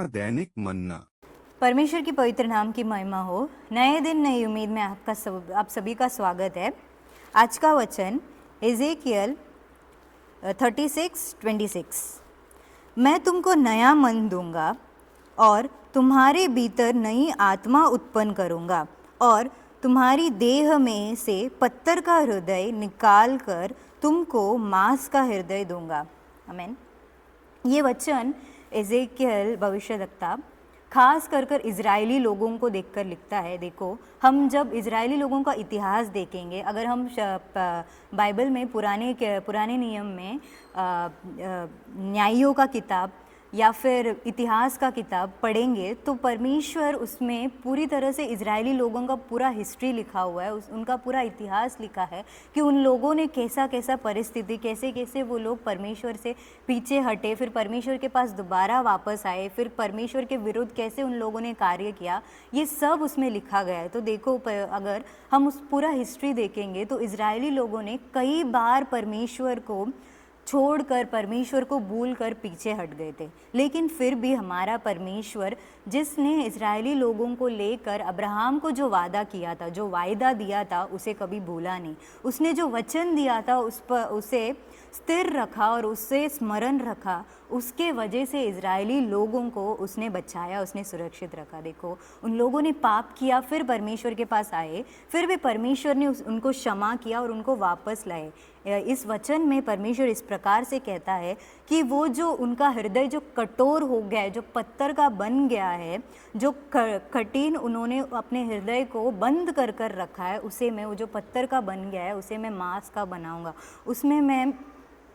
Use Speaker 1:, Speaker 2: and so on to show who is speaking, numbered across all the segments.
Speaker 1: दैनिक मन्ना।
Speaker 2: परमेश्वर की पवित्र नाम की महिमा हो। नए दिन नई उम्मीद में आप सभी का स्वागत है। आज का वचन एजेकियल 36:26। मैं तुमको नया मन दूंगा और तुम्हारे भीतर नई आत्मा उत्पन्न करूंगा और तुम्हारी देह में से पत्थर का हृदय निकाल कर तुमको मांस का हृदय दूंगा। आमीन। ये वचन एजेकियल भविष्यवक्ता खास कर इज़राइली लोगों को देखकर लिखता है। देखो, हम जब इज़राइली लोगों का इतिहास देखेंगे, अगर हम बाइबल में पुराने नियम में न्यायों का किताब या फिर इतिहास का किताब पढ़ेंगे तो परमेश्वर उसमें पूरी तरह से इज़राइली लोगों का पूरा हिस्ट्री लिखा हुआ है, उनका पूरा इतिहास लिखा है कि उन लोगों ने कैसा कैसा परिस्थिति, कैसे कैसे वो लोग परमेश्वर से पीछे हटे, फिर परमेश्वर के पास दोबारा वापस आए, फिर परमेश्वर के विरुद्ध कैसे उन लोगों ने कार्य किया, ये सब उसमें लिखा गया है। तो देखो, अगर हम उस पूरा हिस्ट्री देखेंगे तो इज़राइली लोगों ने कई बार परमेश्वर को छोड़कर, परमेश्वर को भूल कर पीछे हट गए थे, लेकिन फिर भी हमारा परमेश्वर, जिसने इज़राइली लोगों को लेकर अब्राहम को जो वादा किया था, जो वायदा दिया था, उसे कभी भूला नहीं। उसने जो वचन दिया था उसे स्थिर रखा और उससे स्मरण रखा। उसके वजह से इज़राइली लोगों को उसने बचाया, उसने सुरक्षित रखा। देखो, उन लोगों ने पाप किया, फिर परमेश्वर के पास आए, फिर भी परमेश्वर ने उनको क्षमा किया और उनको वापस लाए। इस वचन में परमेश्वर इस प्रकार से कहता है कि वो जो उनका हृदय जो कठोर हो गया है, जो पत्थर का बन गया है, जो कठिन उन्होंने अपने हृदय को बंद कर कर रखा है, उसे मैं, वो जो पत्थर का बन गया है, उसे मैं मांस का बनाऊंगा। उसमें मैं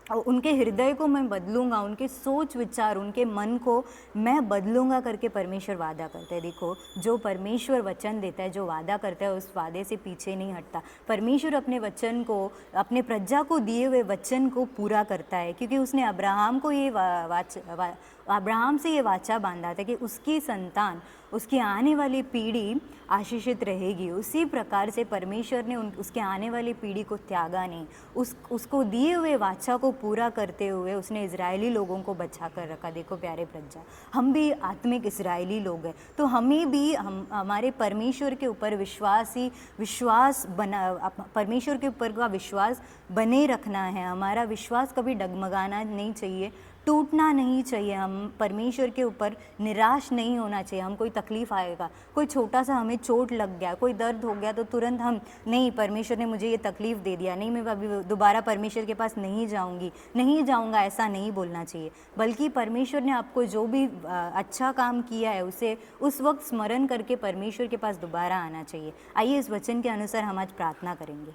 Speaker 2: उनके हृदय को मैं बदलूंगा, उनके सोच विचार, उनके मन को मैं बदलूंगा करके परमेश्वर वादा करता है। देखो, जो परमेश्वर वचन देता है, जो वादा करता है, उस वादे से पीछे नहीं हटता। परमेश्वर अपने वचन को, अपने प्रजा को दिए हुए वचन को पूरा करता है, क्योंकि उसने अब्राहम को ये अब्राहम से ये वाचा बांधा था कि उसकी संतान, उसकी आने वाली पीढ़ी आशीषित रहेगी। उसी प्रकार से परमेश्वर ने उसके आने वाली पीढ़ी को त्यागा नहीं, उसको दिए हुए वाचा को पूरा करते हुए उसने इज़राइली लोगों को बचा कर रखा। देखो प्यारे प्रजा, हम भी आत्मिक इज़राइली लोग हैं, तो हमें भी हमारे परमेश्वर के ऊपर परमेश्वर के ऊपर का विश्वास बने रखना है। हमारा विश्वास कभी डगमगाना नहीं चाहिए, टूटना नहीं चाहिए। हम परमेश्वर के ऊपर निराश नहीं होना चाहिए। हम कोई तकलीफ़ आएगा, कोई छोटा सा हमें चोट लग गया, कोई दर्द हो गया, तो तुरंत हम, नहीं, परमेश्वर ने मुझे ये तकलीफ़ दे दिया, नहीं, मैं अभी दोबारा परमेश्वर के पास नहीं जाऊंगा, ऐसा नहीं बोलना चाहिए। बल्कि परमेश्वर ने आपको जो भी अच्छा काम किया है उसे उस वक्त स्मरण करके परमेश्वर के पास दोबारा आना चाहिए। आइए इस वचन के अनुसार हम आज प्रार्थना करेंगे।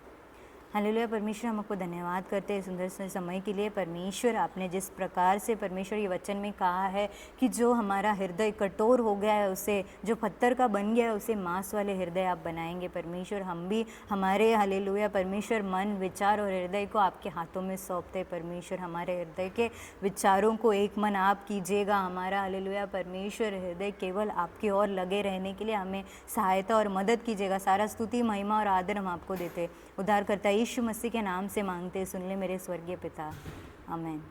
Speaker 2: हालेलुया। परमेश्वर, हम आपको धन्यवाद करते हैं सुंदर से समय के लिए। परमेश्वर, आपने जिस प्रकार से परमेश्वर ये वचन में कहा है कि जो हमारा हृदय कठोर हो गया है, उसे, जो पत्थर का बन गया है, उसे मांस वाले हृदय आप बनाएंगे। परमेश्वर, हम भी हमारे, हालेलुया परमेश्वर, मन, विचार और हृदय को आपके हाथों में सौंपते। परमेश्वर, हमारे हृदय के विचारों को एक मन आप कीजिएगा। हमारा, हालेलुया परमेश्वर, हृदय केवल आपकी ओर लगे रहने के लिए हमें सहायता और मदद कीजिएगा। सारा स्तुति, महिमा और आदर हम आपको देते, उद्धार करता यीशु मसीह के नाम से मांगते, सुन ले मेरे स्वर्गीय पिता, आमीन।